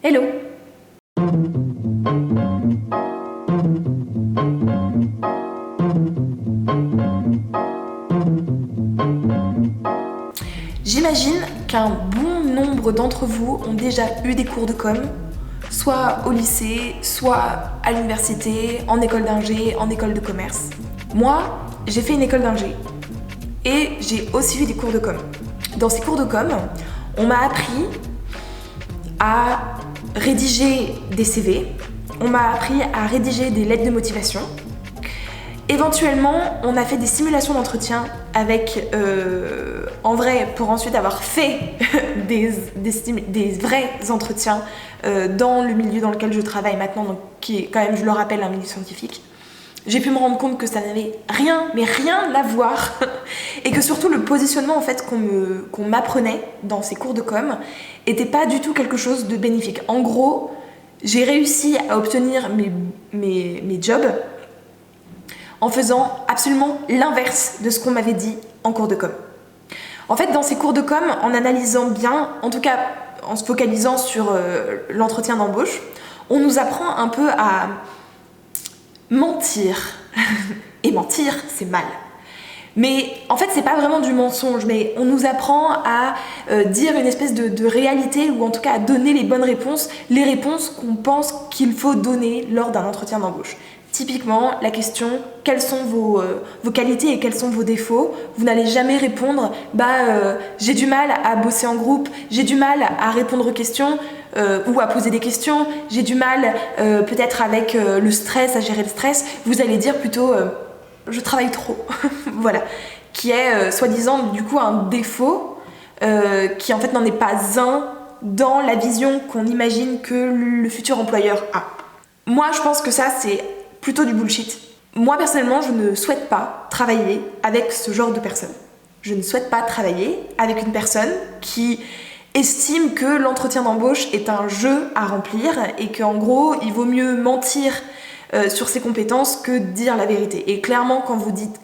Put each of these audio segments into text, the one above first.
Hello! J'imagine qu'un bon nombre d'entre vous ont déjà eu des cours de com, soit au lycée, soit à l'université, en école d'ingé, en école de commerce. Moi, j'ai fait une école d'ingé et j'ai aussi eu des cours de com. Dans ces cours de com, on m'a appris à rédiger des CV, on m'a appris à rédiger des lettres de motivation. Éventuellement, on a fait des simulations d'entretien avec, en vrai, pour ensuite avoir fait des vrais entretiens dans le milieu dans lequel je travaille maintenant, donc qui est quand même, je le rappelle, un milieu scientifique. J'ai pu me rendre compte que ça n'avait rien à voir et que surtout le positionnement en fait qu'on m'apprenait dans ces cours de com était pas du tout quelque chose de bénéfique. En gros, j'ai réussi à obtenir mes jobs en faisant absolument l'inverse de ce qu'on m'avait dit en cours de com. En fait, dans ces cours de com, en analysant bien, en tout cas en se focalisant sur l'entretien d'embauche, on nous apprend un peu à mentir. Et mentir, c'est mal. Mais en fait, c'est pas vraiment du mensonge, mais on nous apprend à dire une espèce de réalité, ou en tout cas à donner les bonnes réponses, les réponses qu'on pense qu'il faut donner lors d'un entretien d'embauche. Typiquement, la question « quelles sont vos qualités et quels sont vos défauts ?» Vous n'allez jamais répondre « j'ai du mal à bosser en groupe, j'ai du mal à répondre aux questions ou à poser des questions, j'ai du mal peut-être avec le stress, à gérer le stress. » Vous allez dire plutôt « je travaille trop ». Voilà, qui est soi-disant du coup un défaut qui en fait n'en est pas un dans la vision qu'on imagine que le futur employeur a. Moi, je pense que ça, c'est plutôt du bullshit. Moi, personnellement, je ne souhaite pas travailler avec ce genre de personne. Je ne souhaite pas travailler avec une personne qui estime que l'entretien d'embauche est un jeu à remplir et qu'en gros, il vaut mieux mentir sur ses compétences que dire la vérité. Et clairement, quand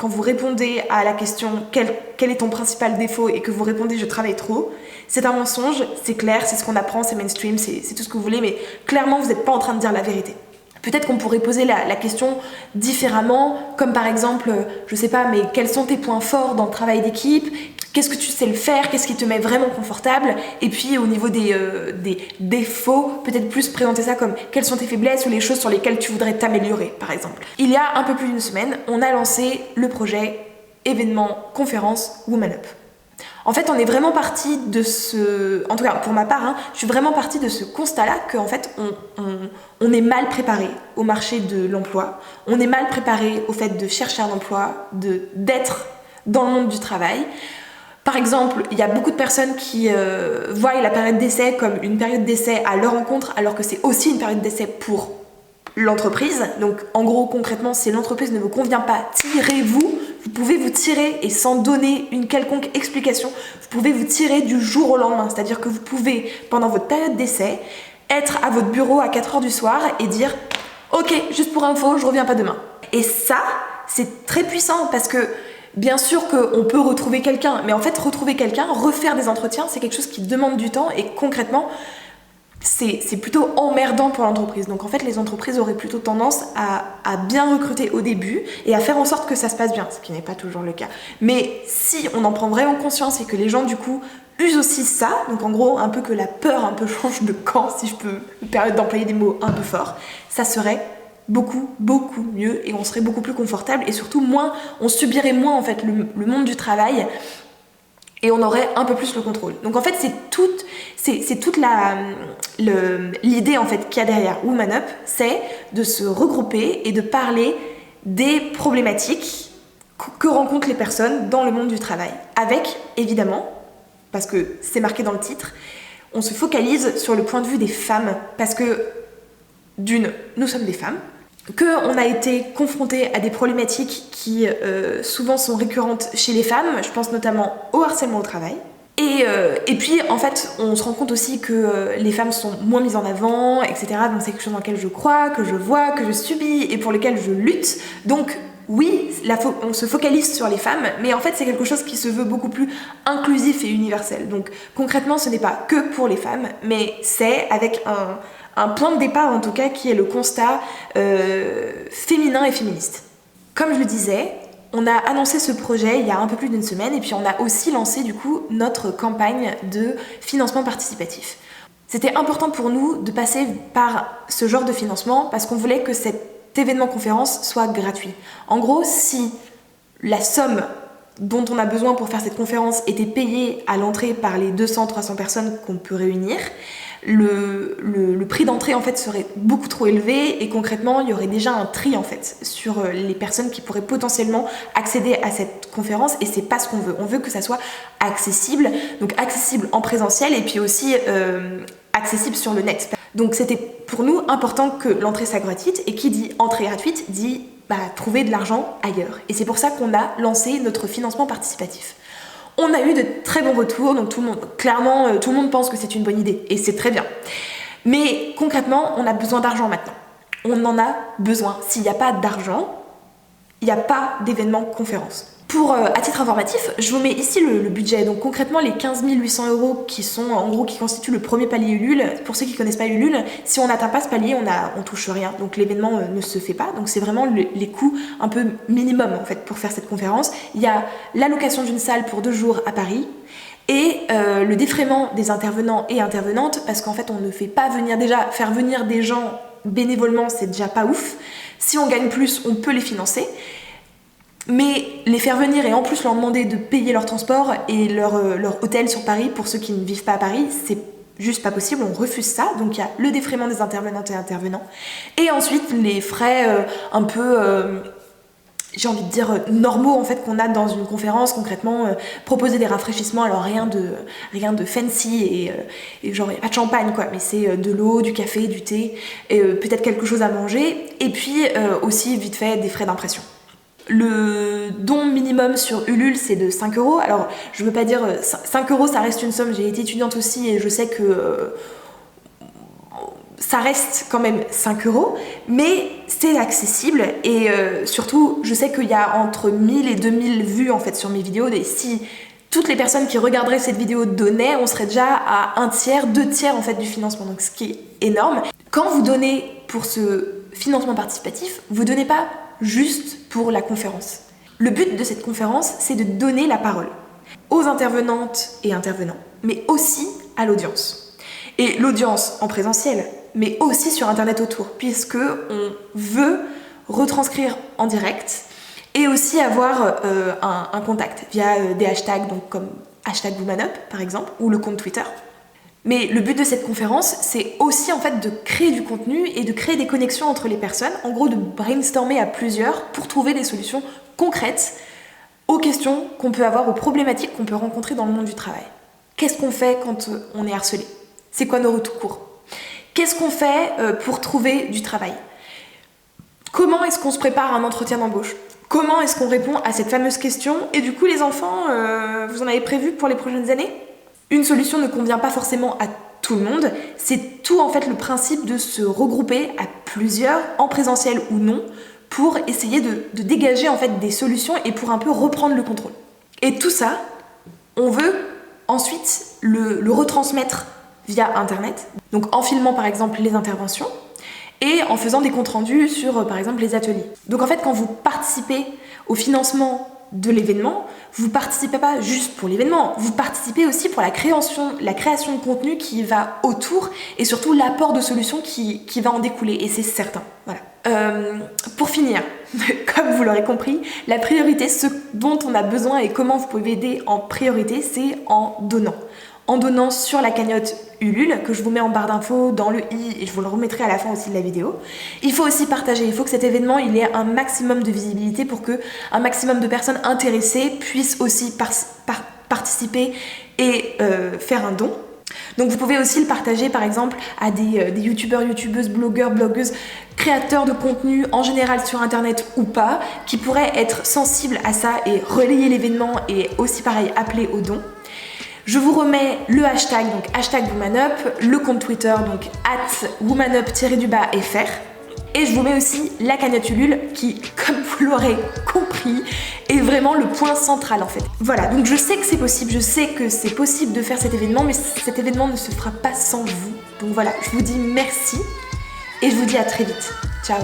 vous répondez à la question quel est ton principal défaut et que vous répondez je travaille trop, c'est un mensonge, c'est clair, c'est ce qu'on apprend, c'est mainstream, c'est tout ce que vous voulez, mais clairement, vous n'êtes pas en train de dire la vérité. Peut-être qu'on pourrait poser la question différemment, comme par exemple, je sais pas, mais quels sont tes points forts dans le travail d'équipe ? Qu'est-ce que tu sais le faire ? Qu'est-ce qui te met vraiment confortable ? Et puis au niveau des défauts, peut-être plus présenter ça comme quelles sont tes faiblesses ou les choses sur lesquelles tu voudrais t'améliorer, par exemple. Il y a un peu plus d'une semaine, on a lancé le projet événement conférence Woman Up. En fait, on est vraiment parti de en tout cas pour ma part, je suis vraiment partie de ce constat-là qu'en fait, on est mal préparé au marché de l'emploi, on est mal préparé au fait de chercher un emploi, d'être dans le monde du travail. Par exemple, il y a beaucoup de personnes qui voient la période d'essai comme une période d'essai à leur rencontre, alors que c'est aussi une période d'essai pour l'entreprise. Donc en gros, concrètement, si l'entreprise ne vous convient pas, tirez-vous. Vous pouvez vous tirer, et sans donner une quelconque explication, vous pouvez vous tirer du jour au lendemain. C'est-à-dire que vous pouvez, pendant votre période d'essai, être à votre bureau à 4h du soir et dire « Ok, juste pour info, je reviens pas demain ». Et ça, c'est très puissant parce que bien sûr qu'on peut retrouver quelqu'un, mais en fait, retrouver quelqu'un, refaire des entretiens, c'est quelque chose qui demande du temps et concrètement, c'est plutôt emmerdant pour l'entreprise. Donc en fait, les entreprises auraient plutôt tendance à bien recruter au début et à faire en sorte que ça se passe bien, ce qui n'est pas toujours le cas. Mais si on en prend vraiment conscience et que les gens du coup usent aussi ça, donc en gros un peu que la peur un peu change de camp, si je peux me permettre d'employer des mots un peu forts, ça serait beaucoup mieux et on serait beaucoup plus confortable et surtout on subirait moins en fait le monde du travail. Et on aurait un peu plus le contrôle. Donc en fait, c'est toute l'idée en fait qu'il y a derrière Woman Up, c'est de se regrouper et de parler des problématiques que rencontrent les personnes dans le monde du travail. Avec, évidemment, parce que c'est marqué dans le titre, on se focalise sur le point de vue des femmes. Parce que, nous sommes des femmes, qu'on a été confronté à des problématiques qui souvent sont récurrentes chez les femmes, je pense notamment au harcèlement au travail. Et puis en fait on se rend compte aussi que les femmes sont moins mises en avant, etc. Donc c'est quelque chose dans lequel je crois, que je vois, que je subis et pour lequel je lutte. Donc Oui, on se focalise sur les femmes, mais en fait c'est quelque chose qui se veut beaucoup plus inclusif et universel. Donc concrètement ce n'est pas que pour les femmes, mais c'est avec un point de départ en tout cas qui est le constat féminin et féministe. Comme je le disais, on a annoncé ce projet il y a un peu plus d'une semaine et puis on a aussi lancé du coup notre campagne de financement participatif. C'était important pour nous de passer par ce genre de financement parce qu'on voulait que cet événement conférence soit gratuit. En gros, si la somme dont on a besoin pour faire cette conférence était payée à l'entrée par les 200-300 personnes qu'on peut réunir, le prix d'entrée en fait serait beaucoup trop élevé et concrètement il y aurait déjà un tri en fait sur les personnes qui pourraient potentiellement accéder à cette conférence et c'est pas ce qu'on veut. On veut que ça soit accessible, donc accessible en présentiel et puis aussi accessible sur le net. Donc c'était pour nous important que l'entrée soit gratuite et qui dit entrée gratuite dit trouver de l'argent ailleurs. Et c'est pour ça qu'on a lancé notre financement participatif. On a eu de très bons retours, donc tout le monde pense que c'est une bonne idée, et c'est très bien. Mais concrètement, on a besoin d'argent maintenant. On en a besoin. S'il n'y a pas d'argent, il n'y a pas d'événement conférence. À titre informatif, je vous mets ici le budget. Donc concrètement, les 15 800 € qui constituent le premier palier Ulule. Pour ceux qui ne connaissent pas Ulule, si on n'atteint pas ce palier, on touche rien. Donc l'événement ne se fait pas. Donc c'est vraiment les coûts un peu minimum en fait pour faire cette conférence. Il y a l'allocation d'une salle pour 2 jours à Paris. Et le défraiement des intervenants et intervenantes, parce qu'en fait on ne fait pas faire venir des gens bénévolement, c'est déjà pas ouf. Si on gagne plus, on peut les financer. Mais les faire venir et en plus leur demander de payer leur transport et leur hôtel sur Paris pour ceux qui ne vivent pas à Paris, c'est juste pas possible, on refuse ça. Donc il y a le défraiement des intervenantes et intervenants. Et ensuite les frais un peu, j'ai envie de dire, normaux en fait qu'on a dans une conférence, concrètement, proposer des rafraîchissements, alors rien de fancy et genre il n'y a pas de champagne quoi, mais c'est de l'eau, du café, du thé, et peut-être quelque chose à manger, et puis aussi vite fait des frais d'impression. Le don minimum sur Ulule c'est de 5 €. Alors je veux pas dire 5 € ça reste une somme, j'ai été étudiante aussi et je sais que ça reste quand même 5 €, mais c'est accessible et surtout je sais qu'il y a entre 1000 et 2000 vues en fait sur mes vidéos et si toutes les personnes qui regarderaient cette vidéo donnaient, on serait déjà à 1/3, 2/3 en fait du financement, donc ce qui est énorme. Quand vous donnez pour ce financement participatif, vous donnez pas juste pour la conférence. Le but de cette conférence, c'est de donner la parole aux intervenantes et intervenants, mais aussi à l'audience. Et l'audience en présentiel, mais aussi sur internet autour, puisque on veut retranscrire en direct et aussi avoir un contact via des hashtags, donc comme #WomanUp par exemple, ou le compte Twitter. Mais le but de cette conférence, c'est aussi en fait de créer du contenu et de créer des connexions entre les personnes, en gros de brainstormer à plusieurs pour trouver des solutions concrètes aux questions qu'on peut avoir, aux problématiques qu'on peut rencontrer dans le monde du travail. Qu'est-ce qu'on fait quand on est harcelé? C'est quoi nos recours? Qu'est-ce qu'on fait pour trouver du travail? Comment est-ce qu'on se prépare à un entretien d'embauche? Comment est-ce qu'on répond à cette fameuse question? Et du coup les enfants, vous en avez prévu pour les prochaines années? Une solution ne convient pas forcément à tout le monde, c'est tout en fait le principe de se regrouper à plusieurs, en présentiel ou non, pour essayer de dégager en fait des solutions et pour un peu reprendre le contrôle. Et tout ça, on veut ensuite le retransmettre via internet, donc en filmant par exemple les interventions et en faisant des comptes rendus sur par exemple les ateliers. Donc en fait quand vous participez au financement de l'événement, vous participez pas juste pour l'événement, vous participez aussi pour la création de contenu qui va autour et surtout l'apport de solutions qui va en découler et c'est certain. Voilà. Pour finir, comme vous l'aurez compris, la priorité, ce dont on a besoin et comment vous pouvez aider en priorité, c'est en donnant. En donnant sur la cagnotte Ulule, que je vous mets en barre d'infos dans le i et je vous le remettrai à la fin aussi de la vidéo. Il faut aussi partager, il faut que cet événement il ait un maximum de visibilité pour que un maximum de personnes intéressées puissent aussi participer et faire un don. Donc vous pouvez aussi le partager par exemple à des youtubeurs, youtubeuses, blogueurs, blogueuses, créateurs de contenu en général sur internet ou pas, qui pourraient être sensibles à ça et relayer l'événement et aussi pareil appeler au don. Je vous remets le hashtag, donc #WomanUp, le compte Twitter, donc @WomanUp_FR. Et je vous mets aussi la cagnotte Ulule qui, comme vous l'aurez compris, est vraiment le point central en fait. Voilà, donc je sais que c'est possible, je sais que c'est possible de faire cet événement, mais cet événement ne se fera pas sans vous. Donc voilà, je vous dis merci et je vous dis à très vite. Ciao.